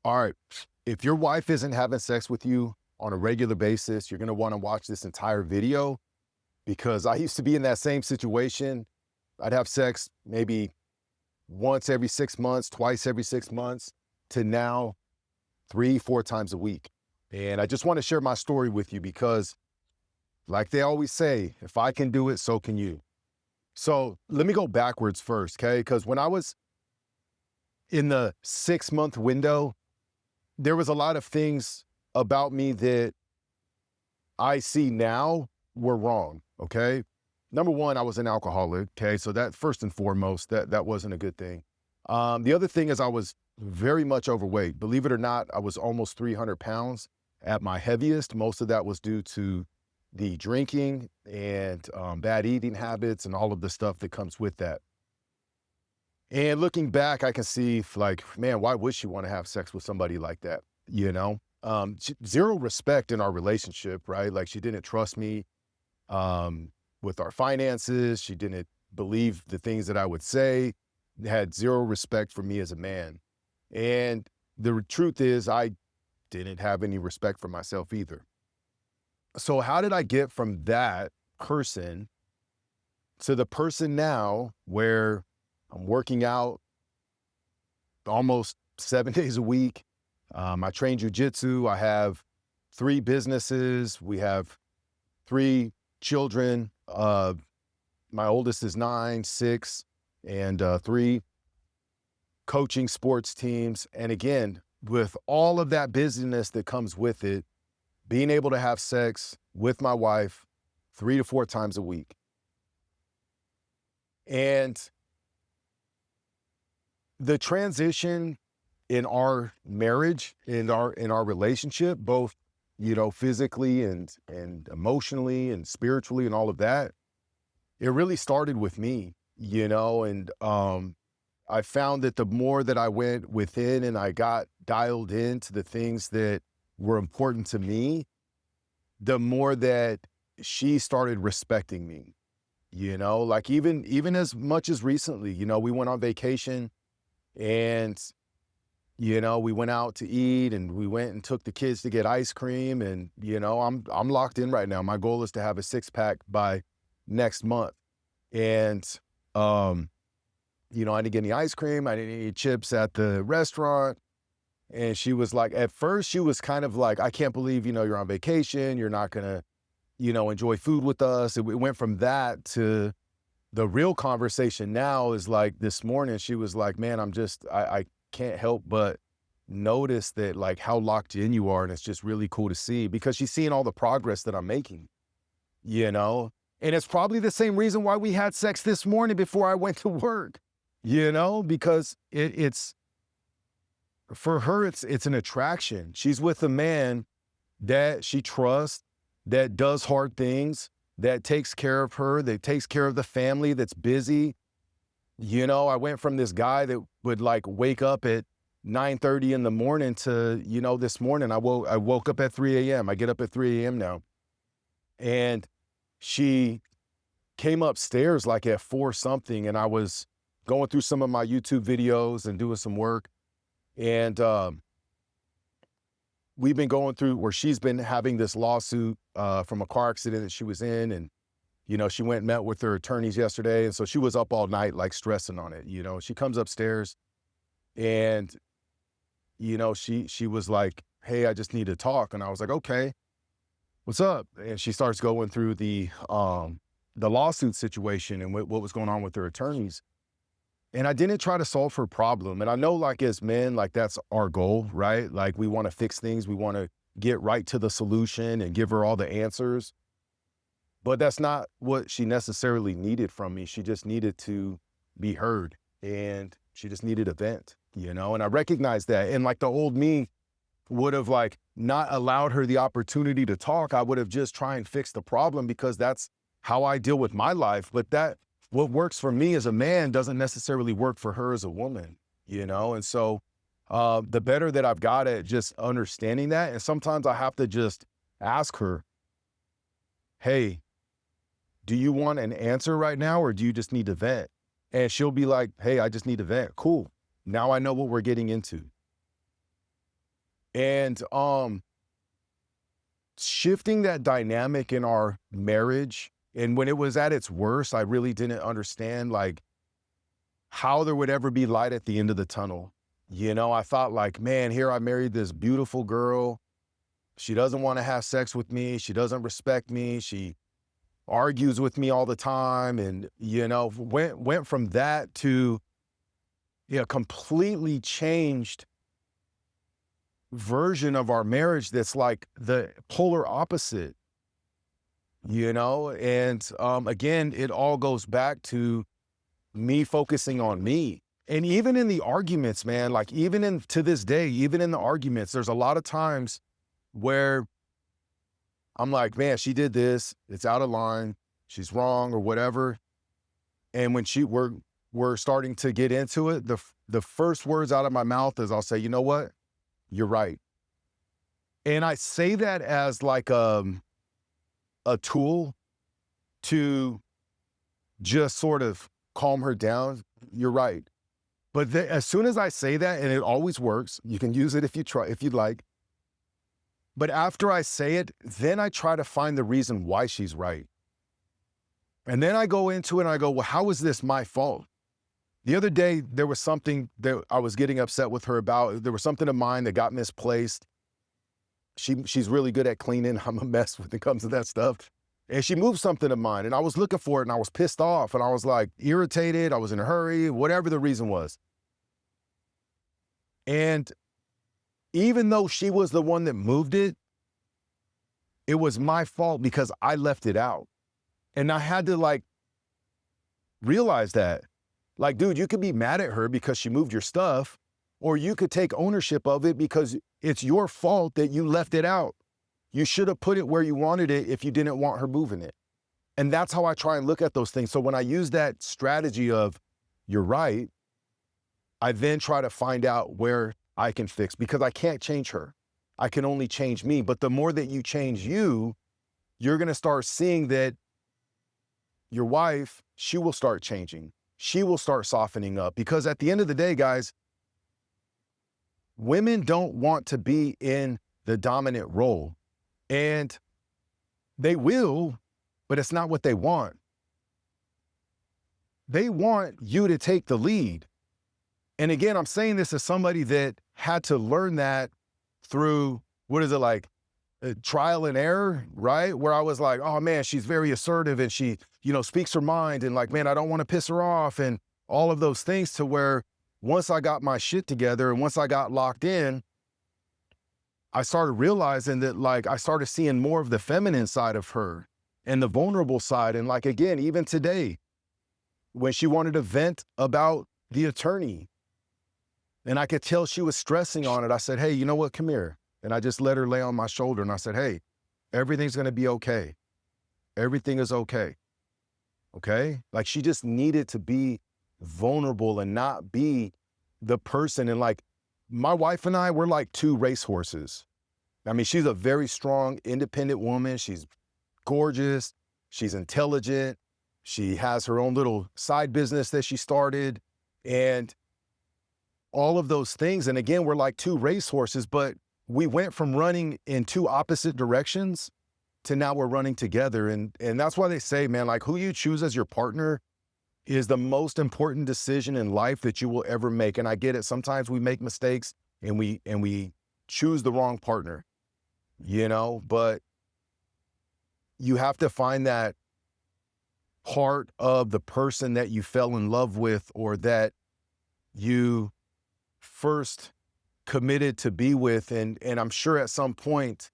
All right. If your wife isn't having sex with you on a regular basis, you're going to want to watch this entire video because I used to be in that same situation. I'd have sex maybe once every 6 months, twice every 6 months, to now 3, 4 times a week. And I just want to share my story with you because, like they always say, if I can do it, so can you. So let me go backwards first, okay? Because when I was in the 6 month window, there was a lot of things about me that I see now were wrong. Okay. Number one, I was an alcoholic. Okay. So that first and foremost, that wasn't a good thing. The other thing is I was very much overweight. Believe it or not, I was almost 300 pounds at my heaviest. Most of that was due to the drinking and bad eating habits and all of the stuff that comes with that. And looking back, I can see like, man, why would she want to have sex with somebody like that? You know, zero respect in our relationship, right? Like she didn't trust me with our finances. She didn't believe the things that I would say, had zero respect for me as a man. And the truth is, I didn't have any respect for myself either. So, how did I get from that person to the person now where I'm working out almost 7 days a week? I train jujitsu. I have 3 businesses. We have 3 children. My oldest is 9, 6, and 3, coaching sports teams. And again, with all of that busyness that comes with it, being able to have sex with my wife 3 to 4 times a week. And the transition in our marriage, in our relationship, both, physically and emotionally and spiritually and all of that, it really started with me, and I found that the more that I went within and I got dialed into the things that were important to me, the more that she started respecting me, like even as much as recently, we went on vacation and we went out to eat and we went and took the kids to get ice cream. And, I'm locked in right now. My goal is to have a 6-pack by next month. And, I didn't get any ice cream. I didn't eat chips at the restaurant. And she was like, at first she was kind of like, I can't believe, you're on vacation. You're not going to, enjoy food with us. It went from that to the real conversation now is like this morning, she was like, man, I can't help but notice that like how locked in you are. And it's just really cool to see because she's seeing all the progress that I'm making, you know? And it's probably the same reason why we had sex this morning before I went to work, because it's for her, it's an attraction. She's with a man that she trusts, that does hard things, that takes care of her, that takes care of the family, that's busy. I went from this guy that would like wake up at 9:30 in the morning to, this morning I woke up at 3 a.m. I get up at 3 a.m. now. And she came upstairs like at 4 something, and I was going through some of my YouTube videos and doing some work. And we've been going through where she's been having this lawsuit from a car accident that she was in. And, she went and met with her attorneys yesterday. And so she was up all night, like stressing on it. She comes upstairs and, she was like, hey, I just need to talk. And I was like, okay, what's up? And she starts going through the lawsuit situation and what was going on with her attorneys. And I didn't try to solve her problem. And I know like as men, like that's our goal, right? Like we want to fix things. We want to get right to the solution and give her all the answers. But that's not what she necessarily needed from me. She just needed to be heard and she just needed a vent, and I recognized that. And like the old me would have like not allowed her the opportunity to talk. I would have just tried and fix the problem because that's how I deal with my life. But what works for me as a man doesn't necessarily work for her as a woman, And so the better that I've got at just understanding that. And sometimes I have to just ask her, hey, do you want an answer right now or do you just need to vent? And she'll be like, hey, I just need to vent. Cool. Now I know what we're getting into. And shifting that dynamic in our marriage, and when it was at its worst, I really didn't understand like how there would ever be light at the end of the tunnel. You know, I thought like, man, here I married this beautiful girl. She doesn't want to have sex with me. She doesn't respect me. She argues with me all the time. And, you know, went from that to, yeah, completely changed version of our marriage that's like the polar opposite, you know? And again, it all goes back to me focusing on me. And even in the arguments, man, like even in to this day, even in the arguments, there's a lot of times where I'm like, man, she did this, it's out of line, she's wrong or whatever. And when we're starting to get into it, the first words out of my mouth is I'll say, you know what? You're right. And I say that as like a tool to just sort of calm her down. You're right. But as soon as I say that, and it always works, you can use it if you'd like. But after I say it, then I try to find the reason why she's right. And then I go into it and I go, well, how is this my fault? The other day, there was something that I was getting upset with her about. There was something of mine that got misplaced. She's really good at cleaning. I'm a mess when it comes to that stuff. And she moved something of mine and I was looking for it and I was pissed off and I was like irritated. I was in a hurry, whatever the reason was. And even though she was the one that moved it, it was my fault because I left it out. And I had to like realize that. Like, dude, you could be mad at her because she moved your stuff, or you could take ownership of it because it's your fault that you left it out. You should have put it where you wanted it if you didn't want her moving it. And that's how I try and look at those things. So when I use that strategy of, you're right, I then try to find out where I can fix, because I can't change her. I can only change me. But the more that you change you, you're going to start seeing that your wife, she will start changing. She will start softening up, because at the end of the day, guys, women don't want to be in the dominant role, and they will, but it's not what they want. They want you to take the lead. And again, I'm saying this as somebody that had to learn that through, what is it like? Trial and error, right? Where I was like, oh man, she's very assertive and she, you know, speaks her mind, and like, man, I don't want to piss her off, and all of those things, to where once I got my shit together and once I got locked in, I started realizing that like I started seeing more of the feminine side of her and the vulnerable side. And like, again, even today, when she wanted to vent about the attorney and I could tell she was stressing on it, I said, hey, you know what, come here. And I just let her lay on my shoulder and I said, hey, everything's going to be okay. Everything is okay. Okay? Like, she just needed to be vulnerable and not be the person. And like, my wife and I, we're like two racehorses. I mean, she's a very strong, independent woman. She's gorgeous. She's intelligent. She has her own little side business that she started, and all of those things. And again, we're like two racehorses, but we went from running in two opposite directions to now we're running together. And that's why they say, man, like, who you choose as your partner is the most important decision in life that you will ever make. And I get it. Sometimes we make mistakes and we choose the wrong partner, you know, but you have to find that part of the person that you fell in love with, or that you first committed to be with. And I'm sure at some point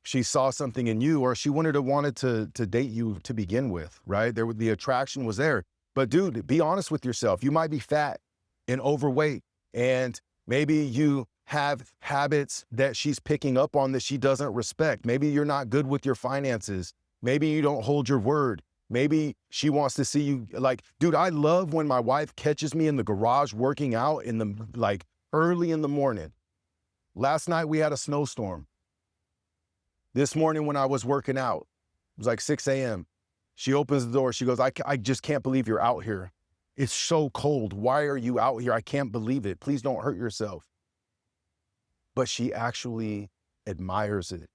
she saw something in you, or she wanted to date you to begin with, right? The attraction was there. But dude, be honest with yourself. You might be fat and overweight, and maybe you have habits that she's picking up on that she doesn't respect. Maybe you're not good with your finances. Maybe you don't hold your word. Maybe she wants to see you like, dude, I love when my wife catches me in the garage working out in the like early in the morning. Last night we had a snowstorm. This morning when I was working out, it was like 6 a.m. She opens the door. She goes, I just can't believe you're out here. It's so cold. Why are you out here? I can't believe it. Please don't hurt yourself. but she actually admires it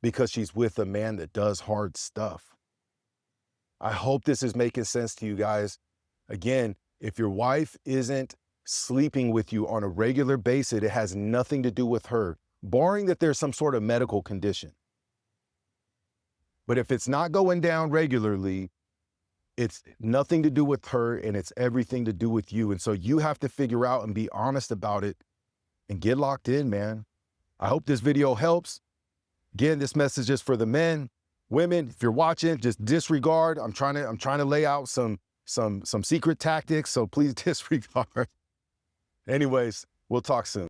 because she's with a man that does hard stuff. I hope this is making sense to you guys. Again, if your wife isn't sleeping with you on a regular basis, it has nothing to do with her, barring that there's some sort of medical condition. But if it's not going down regularly, it's nothing to do with her and it's everything to do with you. And so you have to figure out and be honest about it and get locked in, man. I hope this video helps. Again, this message is for the men. Women, if you're watching, just disregard. I'm trying to lay out some secret tactics, so please disregard. Anyways, we'll talk soon.